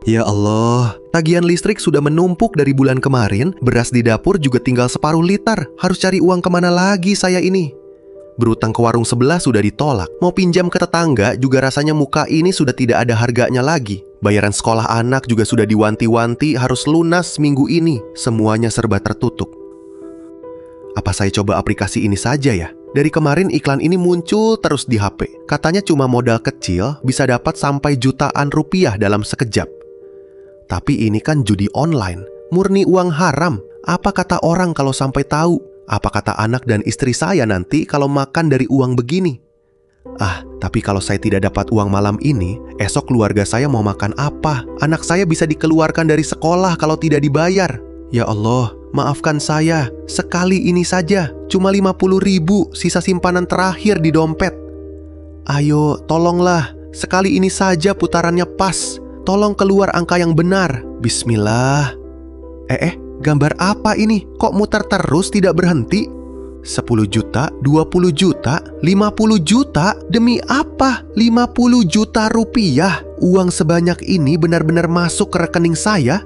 Ya Allah, tagihan listrik sudah menumpuk dari bulan kemarin, beras di dapur juga tinggal separuh liter. Harus cari uang kemana lagi saya ini? Berutang ke warung sebelah sudah ditolak. Mau pinjam ke tetangga juga rasanya muka ini sudah tidak ada harganya lagi. Bayaran sekolah anak juga sudah diwanti-wanti harus lunas minggu ini. Semuanya serba tertutup. Apa saya coba aplikasi ini saja ya? Dari kemarin iklan ini muncul terus di HP. Katanya cuma modal kecil bisa dapat sampai jutaan rupiah dalam sekejap. Tapi ini kan judi online, murni uang haram. Apa kata orang kalau sampai tahu? Apa kata anak dan istri saya nanti kalau makan dari uang begini? Tapi kalau saya tidak dapat uang malam ini, esok keluarga saya mau makan apa? Anak saya bisa dikeluarkan dari sekolah kalau tidak dibayar. Ya Allah, maafkan saya. Sekali ini saja, cuma 50.000 sisa simpanan terakhir di dompet. Ayo, tolonglah. Sekali ini saja putarannya pas. Tolong keluar angka yang benar. Bismillah. Gambar apa ini? Kok muter terus tidak berhenti? 10 juta, 20 juta, 50 juta? Demi apa? 50 juta rupiah? Uang sebanyak ini benar-benar masuk ke rekening saya?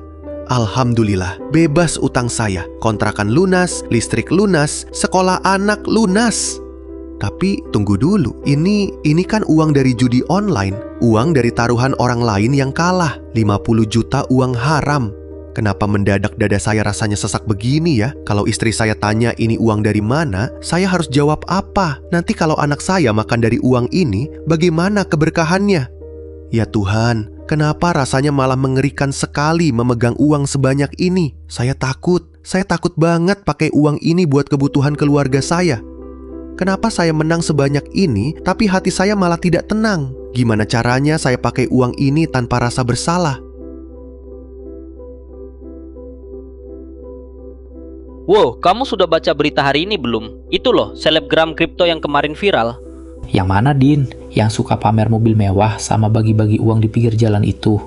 Alhamdulillah, bebas utang saya. Kontrakan lunas, listrik lunas, sekolah anak lunas. Tapi tunggu dulu, ini kan uang dari judi online, uang dari taruhan orang lain yang kalah, 50 juta uang haram. Kenapa mendadak dada saya rasanya sesak begini ya? Kalau istri saya tanya ini uang dari mana, saya harus jawab apa? Nanti kalau anak saya makan dari uang ini, bagaimana keberkahannya? Ya Tuhan, kenapa rasanya malah mengerikan sekali memegang uang sebanyak ini? Saya takut banget pakai uang ini buat kebutuhan keluarga saya. Kenapa saya menang sebanyak ini, tapi hati saya malah tidak tenang? Gimana caranya saya pakai uang ini tanpa rasa bersalah? Wow, kamu sudah baca berita hari ini belum? Itu loh, selebgram kripto yang kemarin viral. Yang mana, Din? Yang suka pamer mobil mewah sama bagi-bagi uang di pinggir jalan itu?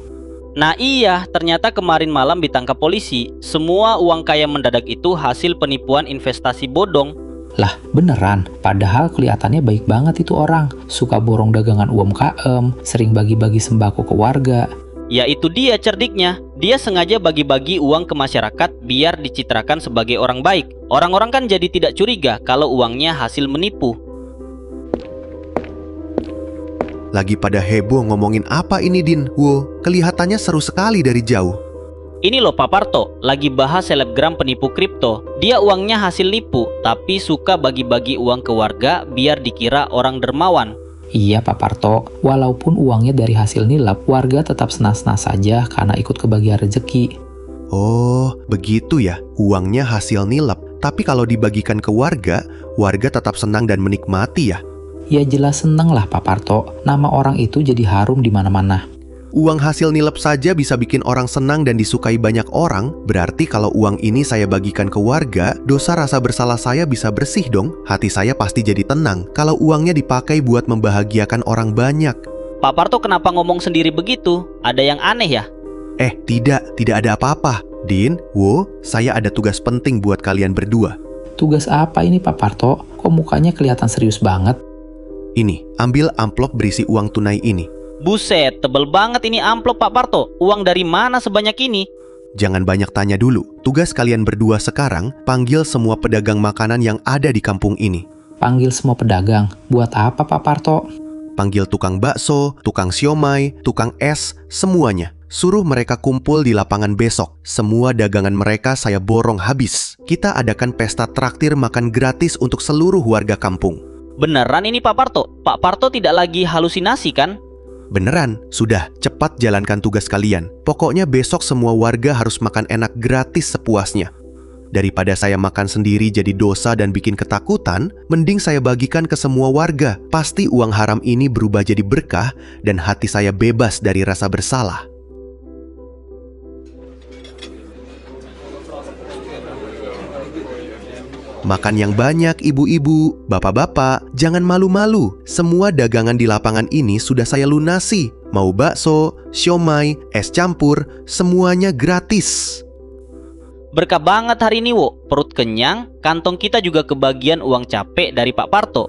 Nah iya, ternyata kemarin malam ditangkap polisi. Semua uang kaya mendadak itu hasil penipuan investasi bodong. Lah, beneran? Padahal kelihatannya baik banget itu orang. Suka borong dagangan UMKM, sering bagi-bagi sembako ke warga. Ya itu dia cerdiknya. Dia sengaja bagi-bagi uang ke masyarakat biar dicitrakan sebagai orang baik. Orang-orang kan jadi tidak curiga kalau uangnya hasil menipu. Lagi pada heboh ngomongin apa ini, Din? Wow, kelihatannya seru sekali dari jauh. Ini loh Pak Parto, lagi bahas selebgram penipu kripto. Dia uangnya hasil nipu, tapi suka bagi-bagi uang ke warga biar dikira orang dermawan. Iya Pak Parto, walaupun uangnya dari hasil nilap, warga tetap senang-senang saja karena ikut kebagian rezeki. Oh, begitu ya, uangnya hasil nilap. Tapi kalau dibagikan ke warga, warga tetap senang dan menikmati ya? Ya jelas senang lah Pak Parto, nama orang itu jadi harum di mana-mana. Uang hasil nilep saja bisa bikin orang senang dan disukai banyak orang. Berarti kalau uang ini saya bagikan ke warga, dosa rasa bersalah saya bisa bersih dong. Hati saya pasti jadi tenang kalau uangnya dipakai buat membahagiakan orang banyak. Pak Parto kenapa ngomong sendiri begitu? Ada yang aneh ya? Tidak ada apa-apa. Din, saya ada tugas penting buat kalian berdua. Tugas apa ini Pak Parto? Kok mukanya kelihatan serius banget? Ini, ambil amplop berisi uang tunai ini. Buset, tebel banget ini amplop Pak Parto. Uang dari mana sebanyak ini? Jangan banyak tanya dulu. Tugas kalian berdua sekarang, panggil semua pedagang makanan yang ada di kampung ini. Panggil semua pedagang? Buat apa Pak Parto? Panggil tukang bakso, tukang siomay, tukang es, semuanya. Suruh mereka kumpul di lapangan besok. Semua dagangan mereka saya borong habis. Kita adakan pesta traktir makan gratis untuk seluruh warga kampung. Beneran ini Pak Parto? Pak Parto tidak lagi halusinasi kan? Beneran, sudah, cepat jalankan tugas kalian. Pokoknya besok semua warga harus makan enak gratis sepuasnya. Daripada saya makan sendiri jadi dosa dan bikin ketakutan, mending saya bagikan ke semua warga. Pasti uang haram ini berubah jadi berkah dan hati saya bebas dari rasa bersalah. Makan yang banyak ibu-ibu, bapak-bapak, jangan malu-malu. Semua dagangan di lapangan ini sudah saya lunasi. Mau bakso, siomay, es campur, semuanya gratis. Berkah banget hari ini Wo. Perut kenyang, kantong kita juga kebagian uang capek dari Pak Parto.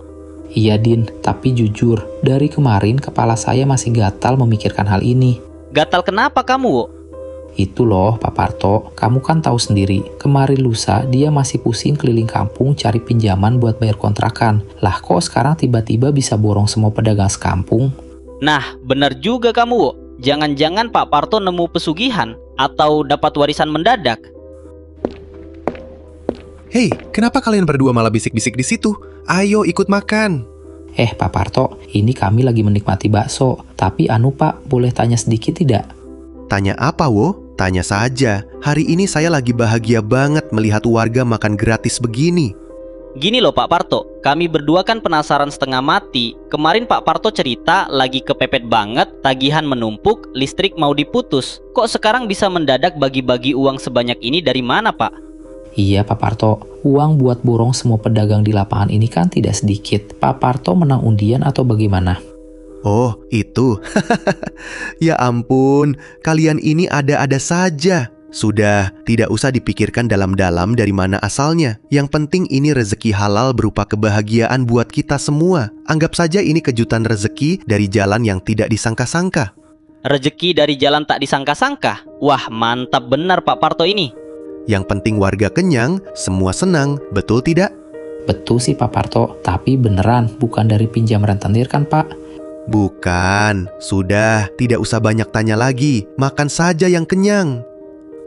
Iya Din, tapi jujur, dari kemarin kepala saya masih gatal memikirkan hal ini. Gatal kenapa kamu, Wo? Itu loh Pak Parto, kamu kan tahu sendiri, kemarin lusa dia masih pusing keliling kampung cari pinjaman buat bayar kontrakan. Lah kok sekarang tiba-tiba bisa borong semua pedagang sekampung? Nah, benar juga kamu, Wo. Jangan-jangan Pak Parto nemu pesugihan atau dapat warisan mendadak. Hei, kenapa kalian berdua malah bisik-bisik di situ? Ayo ikut makan. Pak Parto, ini kami lagi menikmati bakso. Tapi Pak, boleh tanya sedikit tidak? Tanya apa, Wo? Tanya saja. Hari ini saya lagi bahagia banget melihat warga makan gratis begini. Gini loh Pak Parto, kami berdua kan penasaran setengah mati. Kemarin Pak Parto cerita lagi kepepet banget, tagihan menumpuk, listrik mau diputus. Kok sekarang bisa mendadak bagi-bagi uang sebanyak ini dari mana, Pak? Iya Pak Parto, uang buat borong semua pedagang di lapangan ini kan tidak sedikit. Pak Parto menang undian atau bagaimana? Oh, itu. Ya ampun, kalian ini ada-ada saja. Sudah, tidak usah dipikirkan dalam-dalam dari mana asalnya. Yang penting ini rezeki halal berupa kebahagiaan buat kita semua. Anggap saja ini kejutan rezeki dari jalan yang tidak disangka-sangka. Rezeki dari jalan tak disangka-sangka? Wah, mantap benar Pak Parto ini. Yang penting warga kenyang, semua senang, betul tidak? Betul sih Pak Parto, tapi beneran bukan dari pinjam rentenir kan Pak? Bukan, sudah, tidak usah banyak tanya lagi. Makan saja yang kenyang.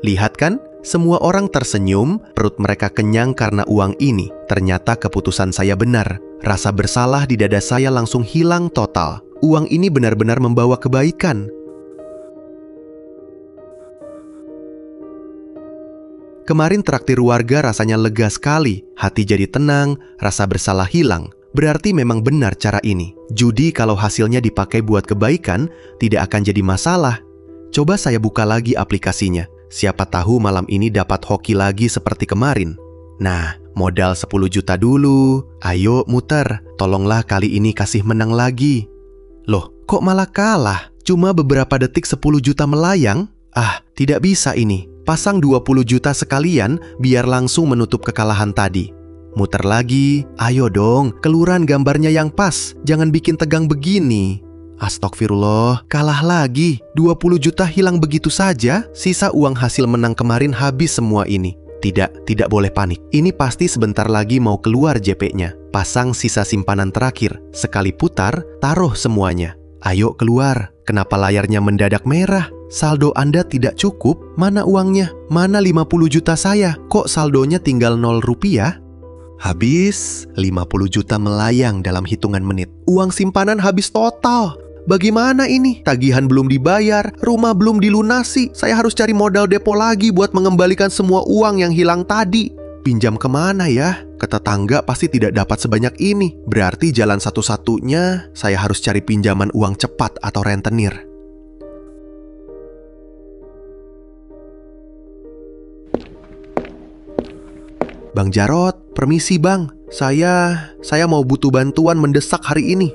Lihat kan, semua orang tersenyum, perut mereka kenyang karena uang ini. Ternyata keputusan saya benar. Rasa bersalah di dada saya langsung hilang total. Uang ini benar-benar membawa kebaikan. Kemarin traktir warga rasanya lega sekali. Hati jadi tenang, rasa bersalah hilang. Berarti memang benar cara ini. Judi kalau hasilnya dipakai buat kebaikan, tidak akan jadi masalah. Coba saya buka lagi aplikasinya. Siapa tahu malam ini dapat hoki lagi seperti kemarin. Nah, modal 10 juta dulu. Ayo muter, tolonglah kali ini kasih menang lagi. Loh, kok malah kalah? Cuma beberapa detik 10 juta melayang? Ah, tidak bisa ini. Pasang 20 juta sekalian biar langsung menutup kekalahan tadi. Muter lagi, ayo dong, keluaran gambarnya yang pas. Jangan bikin tegang begini. Astagfirullah, kalah lagi. 20 juta hilang begitu saja. Sisa uang hasil menang kemarin habis semua ini. Tidak boleh panik. Ini pasti sebentar lagi mau keluar JP-nya. Pasang sisa simpanan terakhir. Sekali putar, taruh semuanya. Ayo keluar. Kenapa layarnya mendadak merah? Saldo Anda tidak cukup? Mana uangnya? Mana 50 juta saya? Kok saldonya tinggal 0 rupiah? Habis, 50 juta melayang dalam hitungan menit. Uang simpanan habis total. Bagaimana ini? Tagihan belum dibayar, rumah belum dilunasi. Saya harus cari modal depo lagi buat mengembalikan semua uang yang hilang tadi. Pinjam kemana ya? Ke tetangga pasti tidak dapat sebanyak ini. Berarti jalan satu-satunya saya harus cari pinjaman uang cepat atau rentenir. Bang Jarot, permisi bang. Saya mau butuh bantuan mendesak hari ini.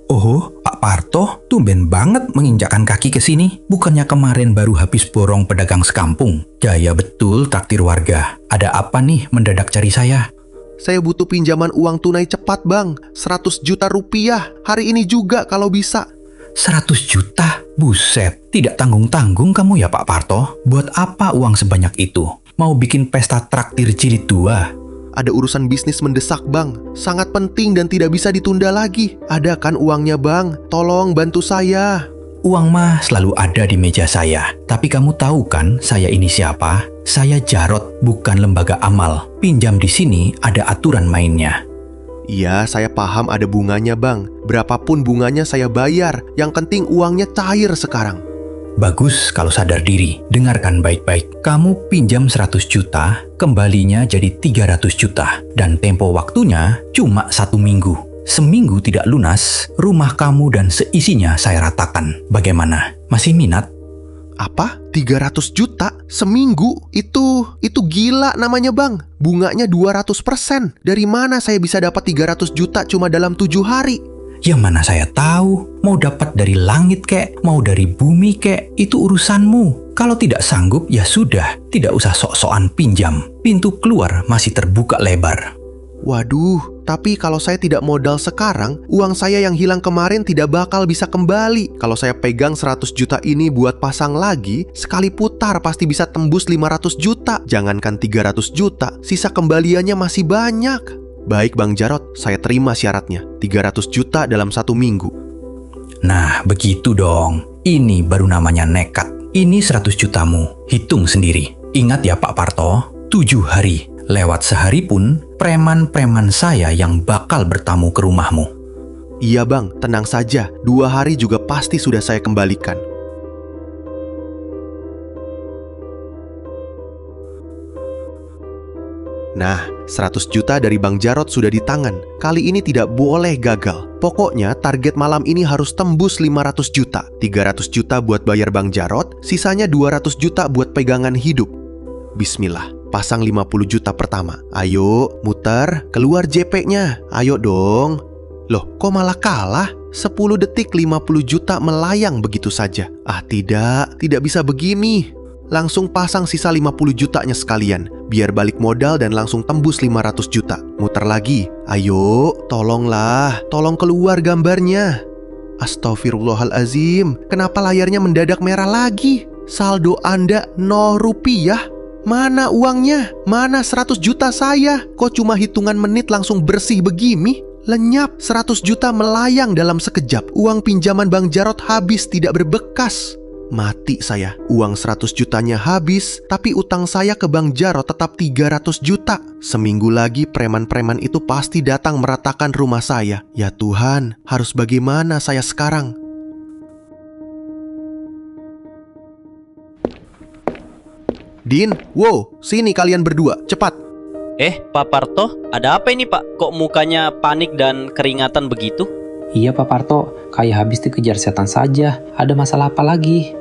Oh, Pak Parto, tumben banget menginjakkan kaki ke sini. Bukannya kemarin baru habis borong pedagang sekampung. Gaya betul traktir warga. Ada apa nih mendadak cari saya? Saya butuh pinjaman uang tunai cepat bang. 100 juta rupiah. Hari ini juga kalau bisa. 100 juta? Buset, tidak tanggung-tanggung kamu ya Pak Parto. Buat apa uang sebanyak itu? Mau bikin pesta traktir jilid 2? Ada urusan bisnis mendesak bang. Sangat penting dan tidak bisa ditunda lagi. Ada kan uangnya bang? Tolong bantu saya. Uang mah selalu ada di meja saya. Tapi kamu tahu kan saya ini siapa? Saya Jarot, bukan lembaga amal. Pinjam di sini ada aturan mainnya. Iya, saya paham ada bunganya bang. Berapapun bunganya saya bayar. Yang penting uangnya cair sekarang. Bagus kalau sadar diri. Dengarkan baik-baik. Kamu pinjam 100 juta, kembalinya jadi 300 juta. Dan tempo waktunya cuma 1 minggu. Seminggu tidak lunas, rumah kamu dan seisinya saya ratakan. Bagaimana? Masih minat? Apa? 300 juta? Seminggu? Itu gila namanya bang. Bunganya 200%. Dari mana saya bisa dapat 300 juta cuma dalam 7 hari? Ya mana saya tahu, mau dapat dari langit kek, mau dari bumi kek, itu urusanmu. Kalau tidak sanggup, ya sudah, tidak usah sok-sokan pinjam. Pintu keluar masih terbuka lebar. Waduh, tapi kalau saya tidak modal sekarang, uang saya yang hilang kemarin tidak bakal bisa kembali. Kalau saya pegang 100 juta ini buat pasang lagi, sekali putar pasti bisa tembus 500 juta. Jangankan 300 juta, sisa kembaliannya masih banyak. Baik Bang Jarot, saya terima syaratnya. 300 juta dalam 1 minggu. Nah, begitu dong. Ini baru namanya nekat. Ini 100 jutamu. Hitung sendiri. Ingat ya Pak Parto, 7 hari. Lewat sehari pun, preman-preman saya yang bakal bertamu ke rumahmu. Iya Bang, tenang saja. 2 hari juga pasti sudah saya kembalikan. Nah, 100 juta dari Bang Jarot sudah di tangan. Kali ini tidak boleh gagal. Pokoknya target malam ini harus tembus 500 juta. 300 juta buat bayar Bang Jarot, sisanya 200 juta buat pegangan hidup. Bismillah, pasang 50 juta pertama. Ayo, muter, keluar JP-nya. Ayo dong. Loh, kok malah kalah? 10 detik 50 juta melayang begitu saja. Ah tidak bisa begini. Langsung pasang sisa 50 jutanya sekalian. Biar balik modal dan langsung tembus 500 juta. Muter lagi. Ayo, tolonglah. Tolong keluar gambarnya. Astaghfirullahalazim. Kenapa layarnya mendadak merah lagi? Saldo Anda 0 rupiah. Mana uangnya? Mana 100 juta saya? Kok cuma hitungan menit langsung bersih begini? Lenyap, 100 juta melayang dalam sekejap. Uang pinjaman Bang Jarot habis tidak berbekas. Mati saya. Uang 100 jutanya habis, tapi utang saya ke Bang Jarot tetap 300 juta. Seminggu lagi preman-preman itu pasti datang meratakan rumah saya. Ya Tuhan, harus bagaimana saya sekarang? Din, wow, sini kalian berdua, cepat. Pak Parto, ada apa ini Pak? Kok mukanya panik dan keringatan begitu? Iya Pak Parto, kayak habis dikejar setan saja. Ada masalah apa lagi?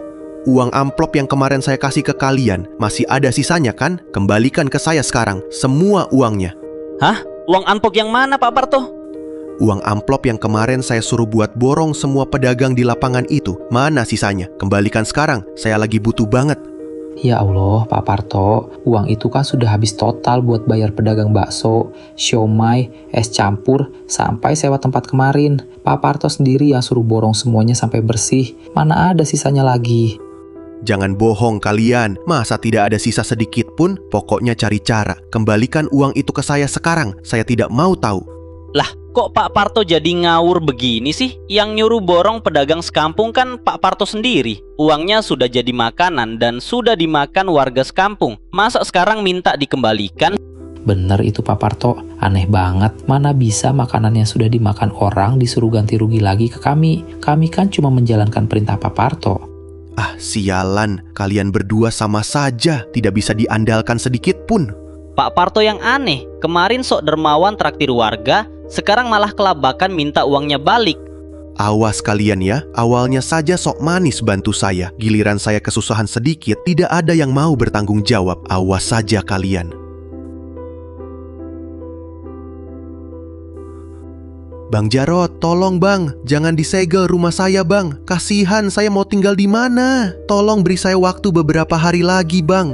Uang amplop yang kemarin saya kasih ke kalian, masih ada sisanya kan? Kembalikan ke saya sekarang, semua uangnya. Hah? Uang amplop yang mana Pak Parto? Uang amplop yang kemarin saya suruh buat borong semua pedagang di lapangan itu, mana sisanya? Kembalikan sekarang, saya lagi butuh banget. Ya Allah, Pak Parto, uang itu kan sudah habis total buat bayar pedagang bakso, siomay, es campur, sampai sewa tempat kemarin. Pak Parto sendiri yang suruh borong semuanya sampai bersih. Mana ada sisanya lagi? Jangan bohong kalian, masa tidak ada sisa sedikit pun? Pokoknya cari cara. Kembalikan uang itu ke saya sekarang, saya tidak mau tahu. Lah, kok Pak Parto jadi ngawur begini sih? Yang nyuruh borong pedagang sekampung kan Pak Parto sendiri. Uangnya sudah jadi makanan dan sudah dimakan warga sekampung. Masa sekarang minta dikembalikan? Bener itu Pak Parto, aneh banget. Mana bisa makanan yang sudah dimakan orang disuruh ganti rugi lagi ke kami? Kami kan cuma menjalankan perintah Pak Parto. Ah, sialan, kalian berdua sama saja, tidak bisa diandalkan sedikit pun. Pak Parto yang aneh, kemarin sok dermawan traktir warga, sekarang malah kelabakan minta uangnya balik. Awas kalian ya, awalnya saja sok manis bantu saya. Giliran saya kesusahan sedikit, tidak ada yang mau bertanggung jawab. Awas saja kalian. Bang Jarot, tolong bang, jangan disegel rumah saya bang. Kasihan, saya mau tinggal di mana? Tolong beri saya waktu beberapa hari lagi bang.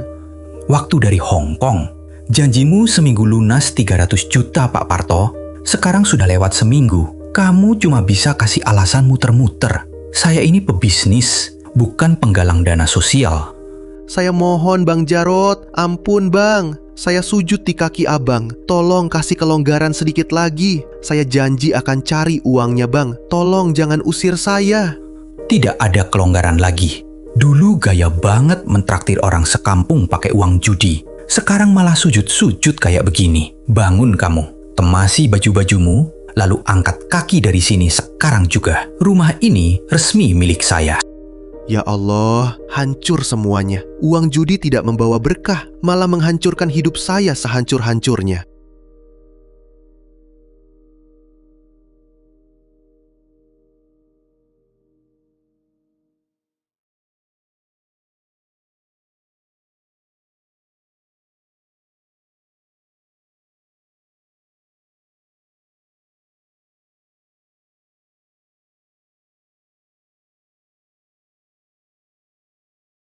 Waktu dari Hong Kong. Janjimu seminggu lunas 300 juta Pak Parto. Sekarang sudah lewat seminggu. Kamu cuma bisa kasih alasan muter-muter. Saya ini pebisnis, bukan penggalang dana sosial. Saya mohon Bang Jarot, ampun bang. Saya sujud di kaki abang. Tolong kasih kelonggaran sedikit lagi. Saya janji akan cari uangnya bang. Tolong jangan usir saya. Tidak ada kelonggaran lagi. Dulu gaya banget mentraktir orang sekampung pakai uang judi. Sekarang malah sujud-sujud kayak begini. Bangun kamu, temasi baju-bajumu, lalu angkat kaki dari sini sekarang juga. Rumah ini resmi milik saya. Ya Allah, hancur semuanya. Uang judi tidak membawa berkah, malah menghancurkan hidup saya sehancur-hancurnya.